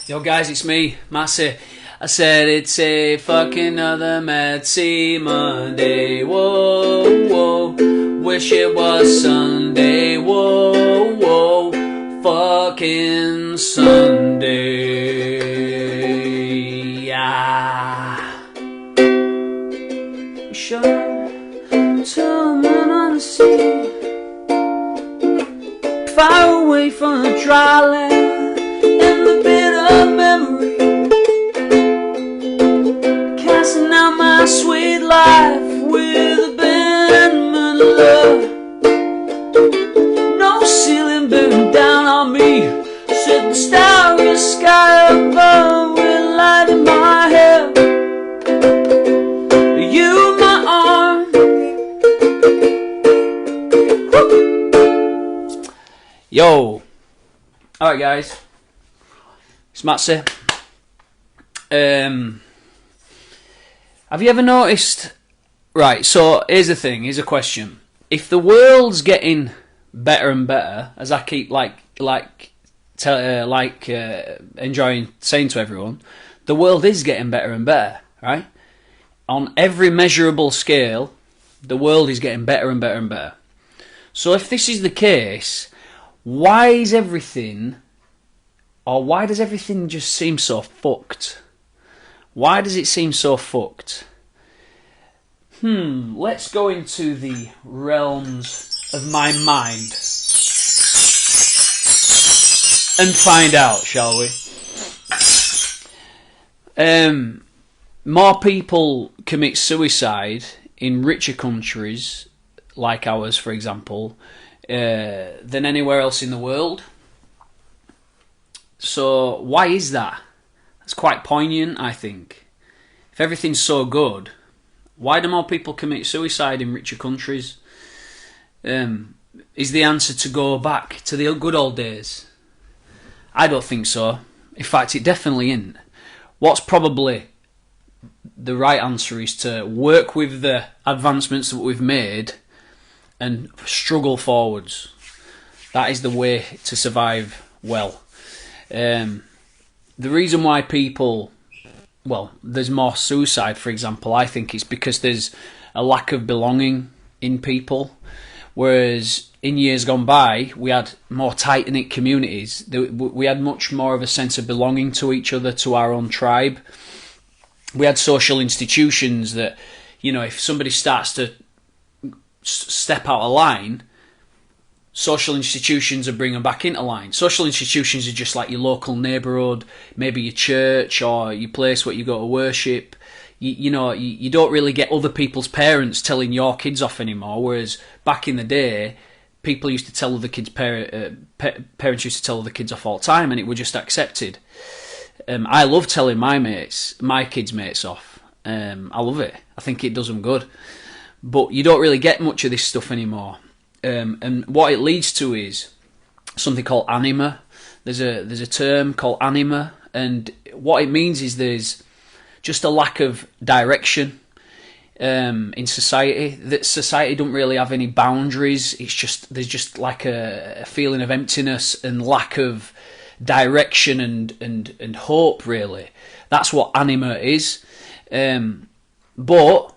Yo guys, it's me, Massey. I said it's a fucking other Matsy Monday. Whoa, whoa. Wish it was Sunday. Whoa, whoa. Fucking Sunday. Yeah. Shine to moon on the sea. Far away from the dry land and the bitter memory, casting out my sweet life with abandonment love. No ceiling bearing down on me, set the starry sky above with light in my hair. You my arm. Woo. Yo, alright guys, it's Matsy. Have you ever noticed? Right, so here's the thing. Here's a question. If the world's getting better and better, as I keep enjoying saying to everyone, the world is getting better and better, right? On every measurable scale, the world is getting better and better and better. So if this is the case, why does everything just seem so fucked? Why does it seem so fucked? Let's go into the realms of my mind and find out, shall we? More people commit suicide in richer countries, like ours, for example, than anywhere else in the world. So why is that? It's quite poignant, I think. If everything's so good, why do more people commit suicide in richer countries? Is the answer to go back to the good old days? I don't think so. In fact, it definitely isn't. What's probably the right answer is to work with the advancements that we've made and struggle forwards. That is the way to survive well. The reason why there's more suicide, for example, I think it's because there's a lack of belonging in people. Whereas in years gone by, we had more tight-knit communities. We had much more of a sense of belonging to each other, to our own tribe. We had social institutions that, if somebody starts to step out of line, social institutions are bringing back into line. Social institutions are just like your local neighbourhood, maybe your church or your place where you go to worship. You don't really get other people's parents telling your kids off anymore, whereas back in the day, people used to tell other kids, parents used to tell other kids off all the time, and it was just accepted. I love telling my kids' mates off. I love it. I think it does them good. But you don't really get much of this stuff anymore. And what it leads to is something called anima. There's a term called anima, and what it means is there's just a lack of direction in society. That society don't really have any boundaries. There's just like a feeling of emptiness and lack of direction and hope. Really, that's what anima is. But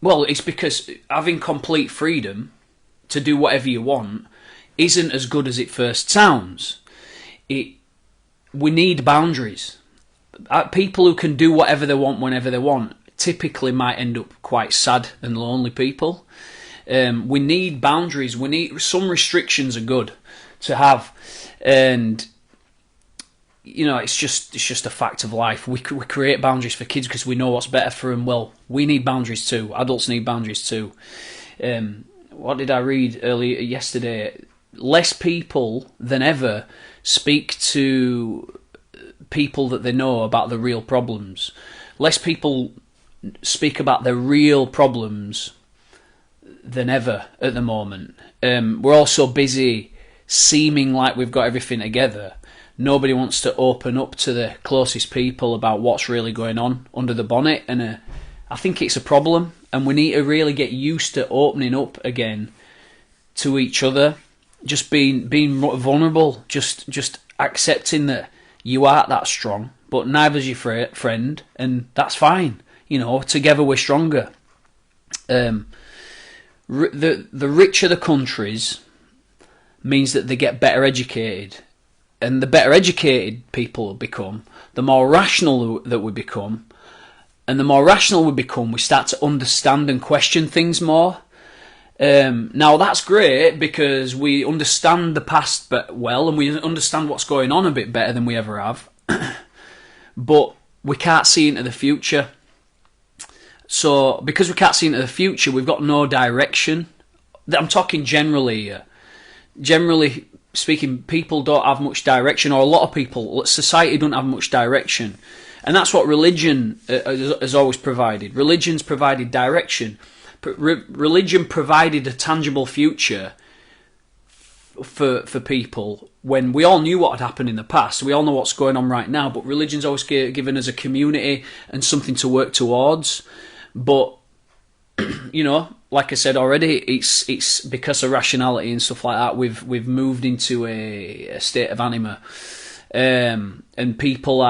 it's because having complete freedom to do whatever you want isn't as good as it first sounds. We need boundaries. People who can do whatever they want whenever they want typically might end up quite sad and lonely people. We need boundaries. We need some restrictions are good to have, and it's just a fact of life. We create boundaries for kids because we know what's better for them. Well, we need boundaries too. Adults need boundaries too. What did I read earlier yesterday? Less people than ever speak to people that they know about the real problems. Less people speak about their real problems than ever at the moment. We're all so busy seeming like we've got everything together. Nobody wants to open up to the closest people about what's really going on under the bonnet, and I think it's a problem, and we need to really get used to opening up again to each other, just being vulnerable, just accepting that You aren't that strong, but neither's your friend, and that's fine. Together we're stronger. The richer the countries means that they get better educated, and the better educated people become, the more rational that we become, and the more rational we become, we start to understand and question things more. Now that's great because we understand the past well, and we understand what's going on a bit better than we ever have, but we can't see into the future. So because we can't see into the future, we've got no direction. I'm talking generally here. Generally speaking, people don't have much direction, or a lot of people, society don't have much direction. And that's what religion has always provided. Religion's provided direction. Religion provided a tangible future for people when we all knew what had happened in the past. We all know what's going on right now, but religion's always given us a community and something to work towards. But like I said already, it's because of rationality and stuff like that. We've moved into a state of anima, and people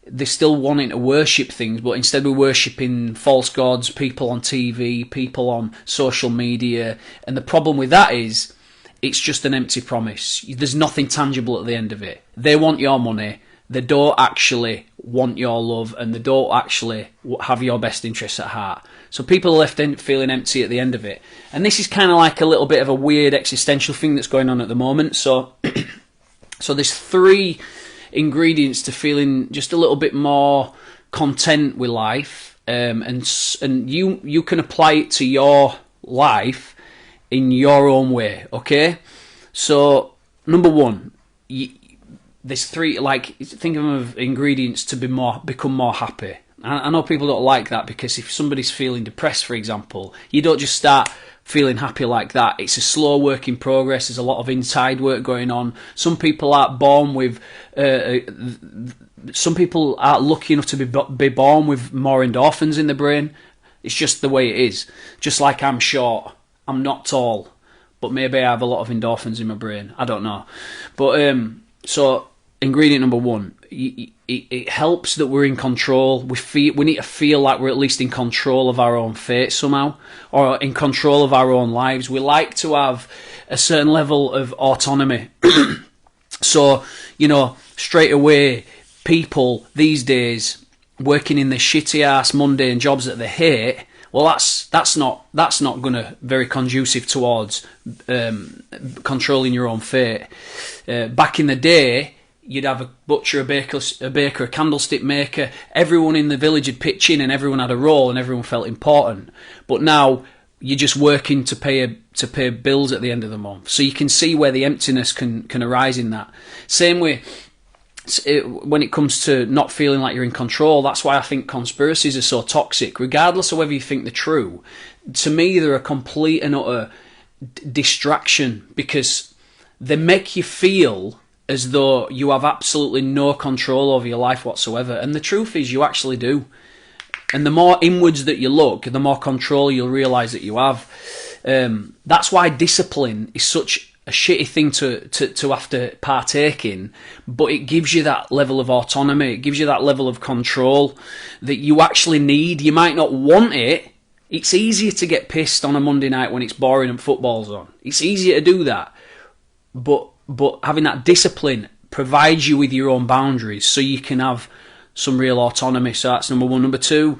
they're still wanting to worship things, but instead we're worshipping false gods, people on TV, people on social media, and the problem with that is it's just an empty promise. There's nothing tangible at the end of it. They want your money. They don't actually want your love, and they don't actually have your best interests at heart. So people are left feeling empty at the end of it. And this is kind of like a little bit of a weird existential thing that's going on at the moment. So there's 3 ingredients to feeling just a little bit more content with life, and you can apply it to your life in your own way. Okay, so number 1, there's 3, like, think of them as ingredients to become more happy. I know people don't like that, because if somebody's feeling depressed, for example, you don't just start feeling happy like that. It's a slow work in progress. There's a lot of inside work going on. Some people aren't born with some people aren't lucky enough to be born with more endorphins in the brain. It's just the way it is. Just like I'm short, I'm not tall, but maybe I have a lot of endorphins in my brain. I don't know. But so ingredient number 1, it helps that we're in control. We need to feel like we're at least in control of our own fate somehow, or in control of our own lives. We like to have a certain level of autonomy. So, straight away, people these days working in the shitty ass mundane jobs that they hate, well, that's not gonna very conducive towards controlling your own fate. Back in the day, you'd have a butcher, a baker, a candlestick maker. Everyone in the village would pitch in, and everyone had a role, and everyone felt important. But now you're just working to pay bills at the end of the month. So you can see where the emptiness can arise in that. Same way, when it comes to not feeling like you're in control. That's why I think conspiracies are so toxic, regardless of whether you think they're true. To me, they're a complete and utter distraction, because they make you feel as though you have absolutely no control over your life whatsoever. And the truth is, you actually do. And the more inwards that you look, the more control you'll realise that you have. That's why discipline is such a shitty thing to have to partake in, but it gives you that level of autonomy. It gives you that level of control that you actually need. You might not want it. It's easier to get pissed on a Monday night when it's boring and football's on. It's easier to do that. But having that discipline provides you with your own boundaries, so you can have some real autonomy. So that's number 1. Number 2,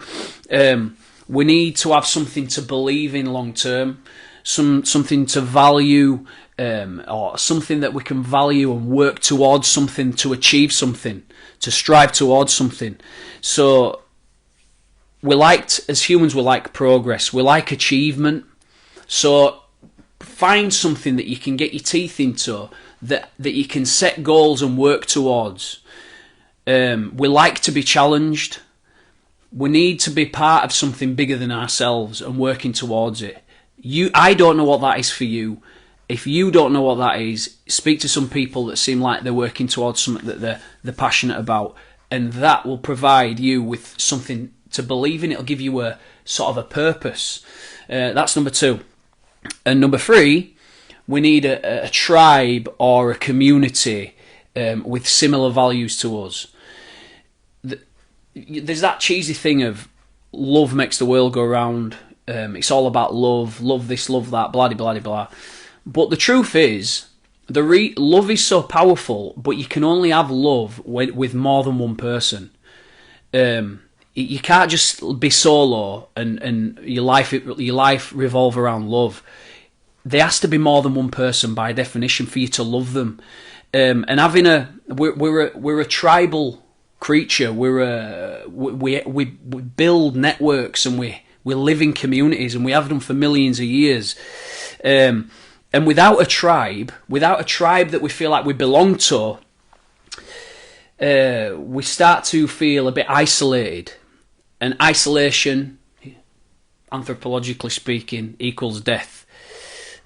we need to have something to believe in long term, something to value, or something that we can value and work towards, something to achieve, something to strive towards, something. So as humans, we like progress, we like achievement. So find something that you can get your teeth into, that you can set goals and work towards. We like to be challenged. We need to be part of something bigger than ourselves and working towards it. I don't know what that is for you. If you don't know what that is, speak to some people that seem like they're working towards something that they're passionate about, and that will provide you with something to believe in. It'll give you a sort of a purpose. That's number 2. And number 3, we need a tribe or a community with similar values to us. There's that cheesy thing of love makes the world go round. It's all about love, love this, love that, blah, blah, blah, blah. But the truth is, love is so powerful, but you can only have love with more than one person. You can't just be solo and your life revolve around love. There has to be more than one person by definition for you to love them. And we're a tribal creature. We build networks and we live in communities, and we have done for millions of years. And without a tribe that we feel like we belong to, we start to feel a bit isolated. And isolation, anthropologically speaking, equals death.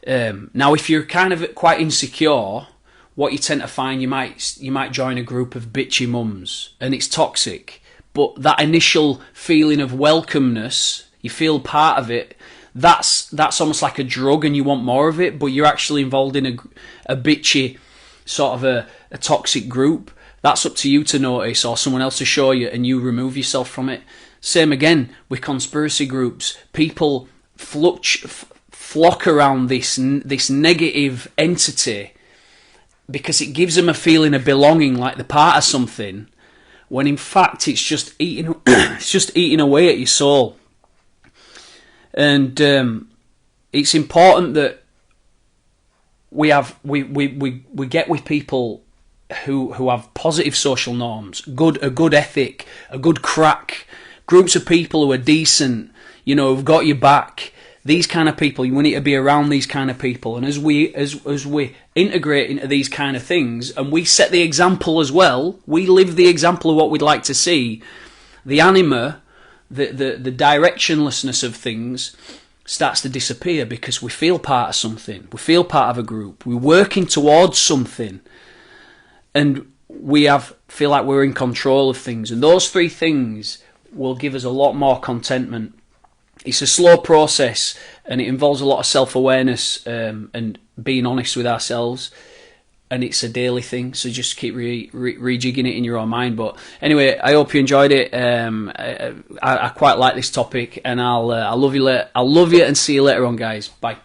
Now, if you're kind of quite insecure, what you tend to find, you might join a group of bitchy mums, and it's toxic. But that initial feeling of welcomeness, you feel part of it. That's almost like a drug, and you want more of it. But you're actually involved in a bitchy sort of a toxic group. That's up to you to notice, or someone else to show you, and you remove yourself from it. Same again with conspiracy groups. People flock around this negative entity because it gives them a feeling of belonging, like they're part of something, when in fact it's just eating away at your soul. And it's important that we get with people who have positive social norms, a good ethic, a good crack, groups of people who are decent, who've got your back. These kind of people, we need to be around these kind of people. And as we integrate into these kind of things, and we set the example as well, we live the example of what we'd like to see, the anima, the directionlessness of things starts to disappear, because we feel part of something. We feel part of a group. We're working towards something. And we feel like we're in control of things. And those three things will give us a lot more contentment. It's a slow process, and it involves a lot of self-awareness and being honest with ourselves. And it's a daily thing, so just keep rejigging it in your own mind. But anyway, I hope you enjoyed it. I quite like this topic, and I'll love you later. I'll love you, and see you later on, guys. Bye.